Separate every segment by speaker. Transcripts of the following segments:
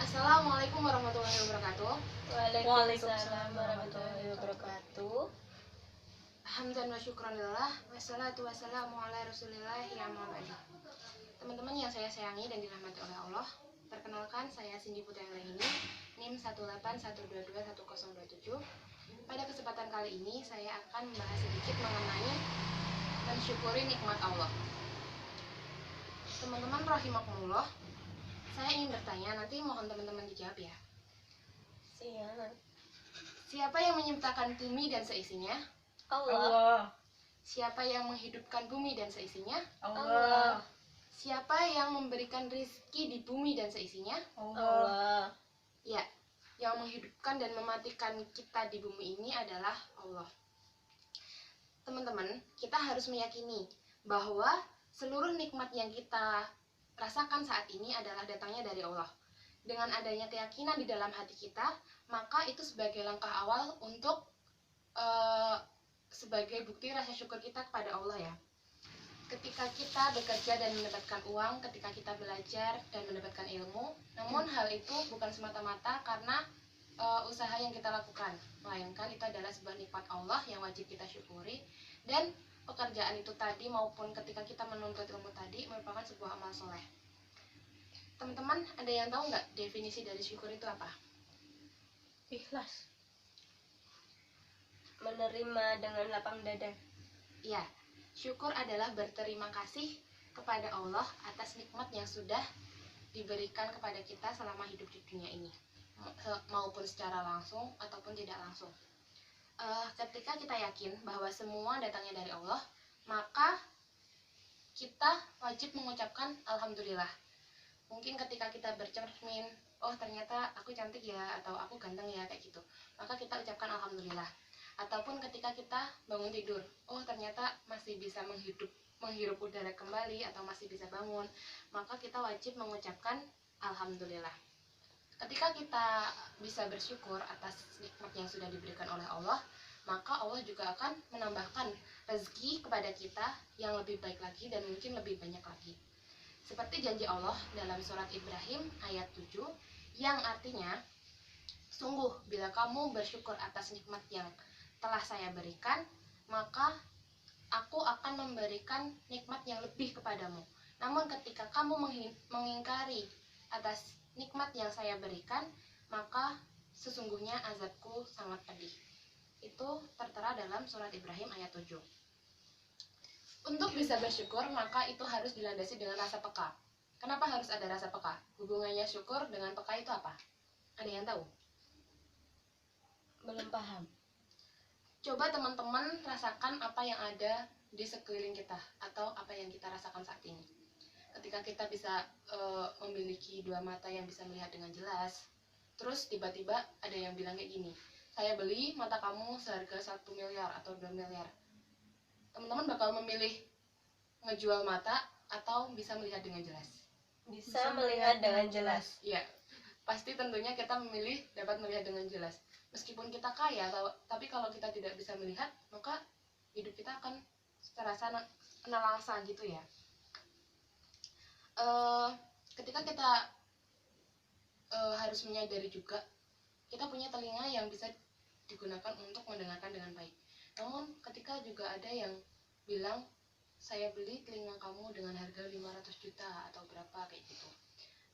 Speaker 1: Assalamualaikum warahmatullahi wabarakatuh.
Speaker 2: Waalaikumsalam warahmatullahi wabarakatuh.
Speaker 1: Hamdan wa syukranillah, wassalatu wassalamu ala rasulillah ya ma'abadi. Teman-teman yang saya sayangi dan dirahmati oleh Allah, perkenalkan saya Cindy Putri Anggraini, NIM 181221027. Pada kesempatan kali ini saya akan membahas sedikit mengenai mensyukuri nikmat Allah. Teman-teman rahimakumullah, saya ingin bertanya, nanti mohon teman-teman dijawab ya.
Speaker 2: Siap.
Speaker 1: Siapa yang menciptakan bumi dan seisinya?
Speaker 2: Allah.
Speaker 1: Siapa yang menghidupkan bumi dan seisinya?
Speaker 2: Allah.
Speaker 1: Siapa yang memberikan rizki di bumi dan seisinya?
Speaker 2: Allah.
Speaker 1: Ya, yang menghidupkan dan mematikan kita di bumi ini adalah Allah. Teman-teman, kita harus meyakini bahwa seluruh nikmat yang kita rasakan saat ini adalah datangnya dari Allah. Dengan adanya keyakinan di dalam hati kita, maka itu sebagai langkah awal untuk sebagai bukti rasa syukur kita kepada Allah ya. Ketika kita bekerja dan mendapatkan uang, ketika kita belajar dan mendapatkan ilmu, namun hal itu bukan semata-mata karena usaha yang kita lakukan, melainkan itu adalah sebuah nikmat Allah yang wajib kita syukuri. Dan pekerjaan itu tadi maupun ketika kita menuntut ilmu tadi merupakan sebuah amal soleh. Teman-teman, ada yang tahu nggak definisi dari syukur itu apa?
Speaker 2: Ikhlas. Menerima dengan lapang dada.
Speaker 1: Ya, syukur adalah berterima kasih kepada Allah atas nikmat yang sudah diberikan kepada kita selama hidup di dunia ini, maupun secara langsung ataupun tidak langsung. Ketika kita yakin bahwa semua datangnya dari Allah, maka kita wajib mengucapkan alhamdulillah. Mungkin ketika kita bercermin, oh ternyata aku cantik ya, atau aku ganteng ya, kayak gitu, maka kita ucapkan alhamdulillah. Ataupun ketika kita bangun tidur, oh ternyata masih bisa menghirup udara kembali atau masih bisa bangun, maka kita wajib mengucapkan alhamdulillah. Ketika kita bisa bersyukur atas nikmat yang sudah diberikan oleh Allah, maka Allah juga akan menambahkan rezeki kepada kita yang lebih baik lagi dan mungkin lebih banyak lagi. Seperti janji Allah dalam surat Ibrahim ayat 7 yang artinya, sungguh bila kamu bersyukur atas nikmat yang telah saya berikan, maka aku akan memberikan nikmat yang lebih kepadamu. Namun ketika kamu mengingkari atas nikmat yang saya berikan, maka sesungguhnya azabku sangat pedih. Itu tertera dalam surat Ibrahim ayat 7. Untuk bisa bersyukur, maka itu harus dilandasi dengan rasa peka. Kenapa harus ada rasa peka? Hubungannya syukur dengan peka itu apa? Ada yang tahu?
Speaker 2: Belum paham.
Speaker 1: Coba teman-teman rasakan apa yang ada di sekeliling kita atau apa yang kita rasakan saat ini. Ketika kita bisa memiliki dua mata yang bisa melihat dengan jelas, terus tiba-tiba ada yang bilang kayak gini, saya beli mata kamu seharga 1 miliar atau 2 miliar. Teman-teman bakal memilih ngejual mata atau bisa melihat dengan jelas?
Speaker 2: Bisa melihat dengan jelas.
Speaker 1: Iya, pasti tentunya kita memilih dapat melihat dengan jelas. Meskipun kita kaya, tapi kalau kita tidak bisa melihat, maka hidup kita akan terasa nelangsa gitu ya. Ketika kita harus menyadari juga, kita punya telinga yang bisa digunakan untuk mendengarkan dengan baik. Namun ketika juga ada yang bilang, saya beli telinga kamu dengan harga 500 juta atau berapa kayak gitu,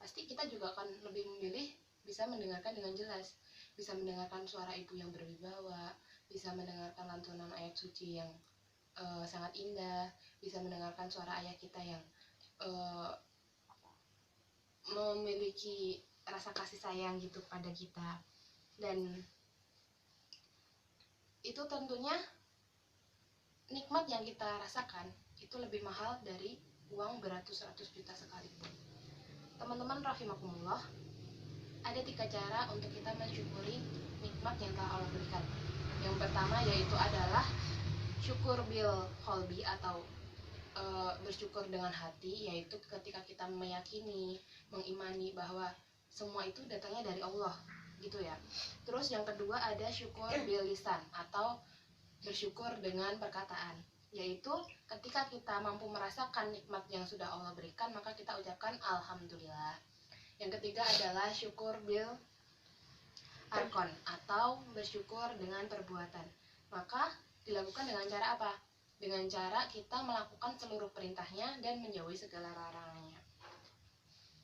Speaker 1: pasti kita juga akan lebih memilih bisa mendengarkan dengan jelas, bisa mendengarkan suara ibu yang berwibawa, bisa mendengarkan lantunan ayat suci yang sangat indah, bisa mendengarkan suara ayah kita yang memiliki rasa kasih sayang gitu pada kita. Dan itu tentunya nikmat yang kita rasakan itu lebih mahal dari uang beratus-ratus juta sekalipun. Teman-teman rahimakumullah, ada 3 cara untuk kita mensyukuri nikmat yang telah Allah berikan. Yang pertama yaitu adalah syukur bil qalbi atau bersyukur dengan hati, yaitu ketika kita meyakini, mengimani bahwa semua itu datangnya dari Allah gitu ya. Terus yang kedua ada syukur bil lisan atau bersyukur dengan perkataan, yaitu ketika kita mampu merasakan nikmat yang sudah Allah berikan, maka kita ucapkan alhamdulillah. Yang ketiga adalah syukur bil arkon atau bersyukur dengan perbuatan. Maka dilakukan dengan cara apa? Dengan cara kita melakukan seluruh perintahnya dan menjauhi segala larangannya.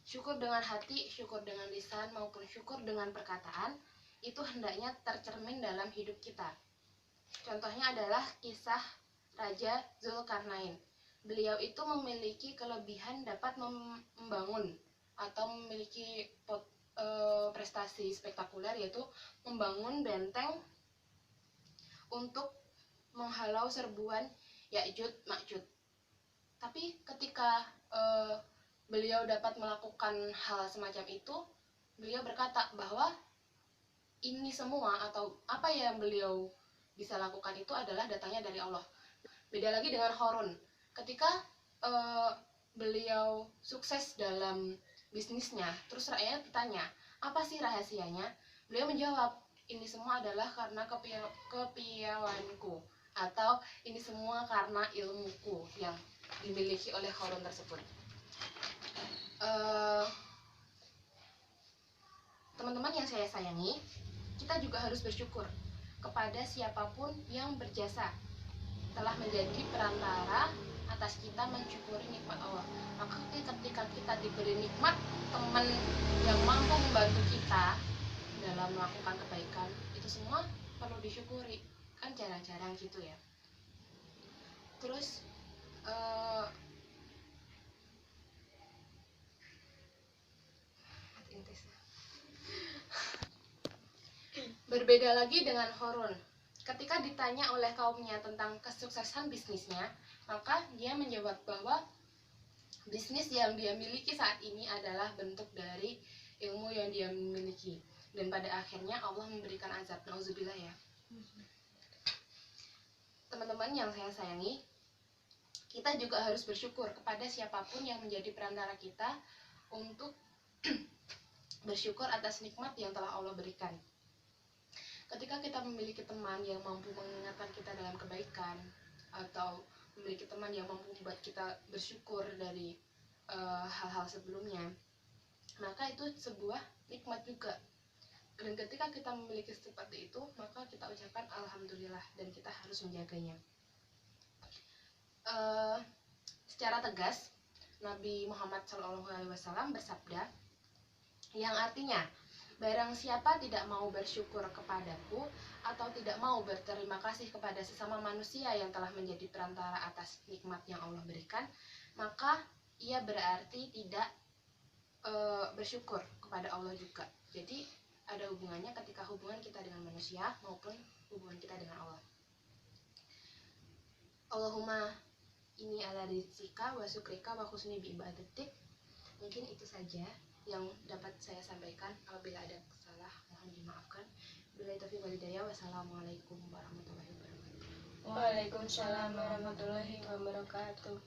Speaker 1: Syukur dengan hati, syukur dengan lisan, maupun syukur dengan perkataan itu hendaknya tercermin dalam hidup kita. Contohnya adalah kisah Raja Zulkarnain. Beliau itu memiliki kelebihan dapat membangun atau memiliki prestasi spektakuler, yaitu membangun benteng untuk menghalau serbuan Ya'juj Ma'juj. Tapi ketika beliau dapat melakukan hal semacam itu, beliau berkata bahwa ini semua atau apa yang beliau bisa lakukan itu adalah datangnya dari Allah. Beda lagi dengan Harun. Ketika beliau sukses dalam bisnisnya, terus rakyat bertanya, apa sih rahasianya? Beliau menjawab, ini semua adalah karena kepiawanku, atau ini semua karena ilmuku yang dimiliki oleh Harun tersebut. Teman-teman yang saya sayangi, kita juga harus bersyukur kepada siapapun yang berjasa telah menjadi perantara atas kita mensyukuri nikmat Allah. Maka ketika kita diberi nikmat teman yang mampu membantu kita dalam melakukan kebaikan, itu semua perlu disyukuri. Kan jarang-jarang gitu ya. Terus berbeda lagi dengan Harun. Ketika ditanya oleh kaumnya tentang kesuksesan bisnisnya, maka dia menjawab bahwa bisnis yang dia miliki saat ini adalah bentuk dari ilmu yang dia miliki. Dan pada akhirnya Allah memberikan azab. Nauzubillah ya. Teman-teman yang saya sayangi, kita juga harus bersyukur kepada siapapun yang menjadi perantara kita untuk bersyukur atas nikmat yang telah Allah berikan. Ketika kita memiliki teman yang mampu mengingatkan kita dalam kebaikan, atau memiliki teman yang mampu membuat kita bersyukur dari hal-hal sebelumnya, maka itu sebuah nikmat juga. Dan ketika kita memiliki seperti itu, maka kita ucapkan alhamdulillah dan kita harus menjaganya. Secara tegas, Nabi Muhammad SAW bersabda, yang artinya, barang siapa tidak mau bersyukur kepadaku atau tidak mau berterima kasih kepada sesama manusia yang telah menjadi perantara atas nikmat yang Allah berikan, maka ia berarti tidak bersyukur kepada Allah juga. Jadi ada hubungannya ketika hubungan kita dengan manusia maupun hubungan kita dengan Allah. Allahumma inni ala rizqika wa syukrika wa husni ibadatik. Mungkin itu saja yang dapat saya sampaikan. Apabila ada salah, mohon dimaafkan. Billahi taufiq wal hidayah. Wassalamualaikum warahmatullahi wabarakatuh.
Speaker 2: Waalaikumsalam warahmatullahi wabarakatuh.